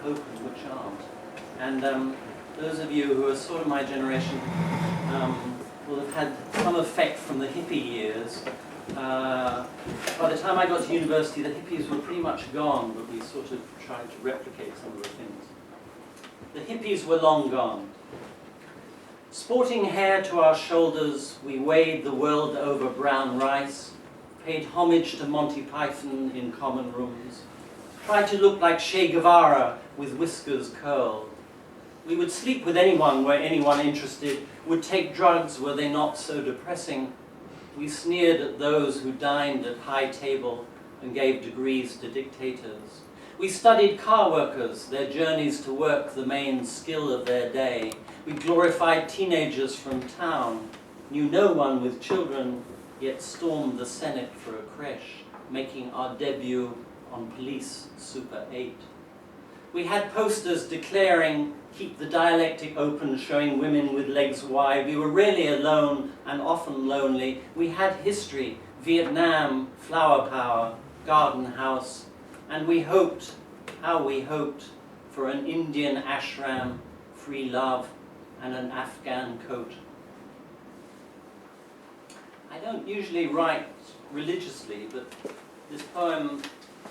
hope and which aren't. And those of you who are sort of my generation will have had some effect from the hippie years. By the time I got to university, the hippies were pretty much gone, but we sort of tried to replicate some of the things. The hippies were long gone. Sporting hair to our shoulders, we weighed the world over brown rice, paid homage to Monty Python in common rooms, tried to look like Che Guevara with whiskers curled. We would sleep with anyone where anyone interested, would take drugs were they not so depressing. We sneered at those who dined at high table and gave degrees to dictators. We studied car workers, their journeys to work the main skill of their day. We glorified teenagers from town, knew no one with children, yet stormed the Senate for a creche, making our debut on Police Super 8. We had posters declaring, keep the dialectic open, showing women with legs wide. We were really alone and often lonely. We had history, Vietnam, flower power, garden house, and we hoped, how we hoped, for an Indian ashram, free love, and an Afghan coat. I don't usually write religiously, but this poem,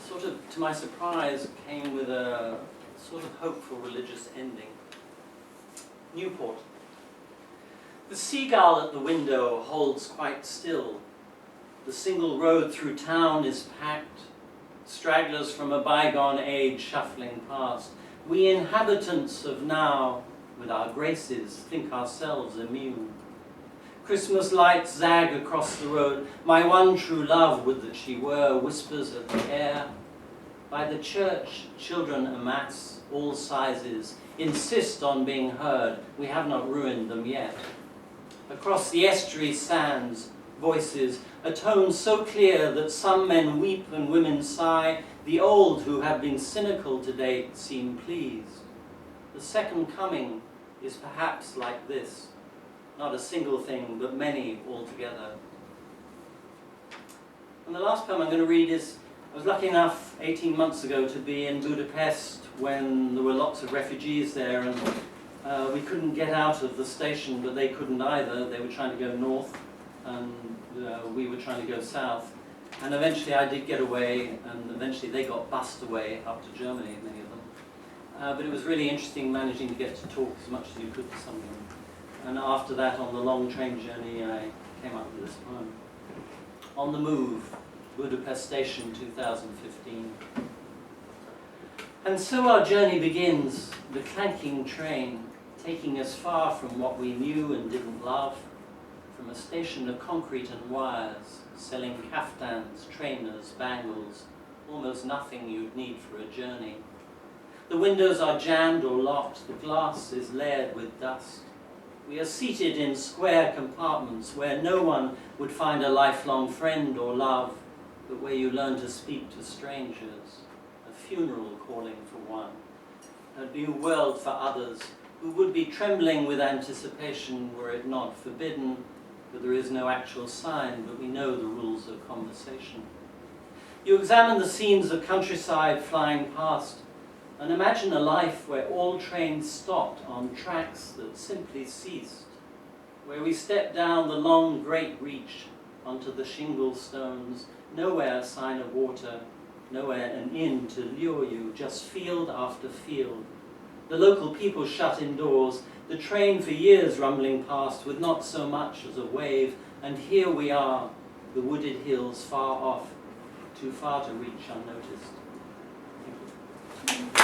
sort of to my surprise, came with a sort of hopeful religious ending. Newport. The seagull at the window holds quite still. The single road through town is packed, stragglers from a bygone age shuffling past. We inhabitants of now, with our graces, think ourselves immune. Christmas lights zag across the road. My one true love, would that she were, whispers of the air. By the church, children amass, all sizes, insist on being heard. We have not ruined them yet. Across the estuary sands, voices, a tone so clear that some men weep and women sigh. The old who have been cynical to date seem pleased. The second coming is perhaps like this. Not a single thing, but many altogether. And the last poem I'm going to read is, I was lucky enough 18 months ago to be in Budapest when there were lots of refugees there, and we couldn't get out of the station, but they couldn't either. They were trying to go north, and we were trying to go south. And eventually I did get away, and eventually they got bussed away up to Germany, many of them. But it was really interesting managing to get to talk as much as you could to some of them. And after that, on the long train journey, I came up with this poem. On the Move, Budapest Station, 2015. And so our journey begins, the clanking train, taking us far from what we knew and didn't love, from a station of concrete and wires, selling kaftans, trainers, bangles, almost nothing you'd need for a journey. The windows are jammed or locked, the glass is layered with dust. We are seated in square compartments where no one would find a lifelong friend or love, but where you learn to speak to strangers, a funeral calling for one, a new world for others who would be trembling with anticipation were it not forbidden, but there is no actual sign, but we know the rules of conversation. You examine the scenes of countryside flying past, and imagine a life where all trains stopped on tracks that simply ceased, where we stepped down the long great reach onto the shingle stones, nowhere a sign of water, nowhere an inn to lure you, just field after field. The local people shut indoors, the train for years rumbling past with not so much as a wave, and here we are, the wooded hills far off, too far to reach unnoticed. Thank you.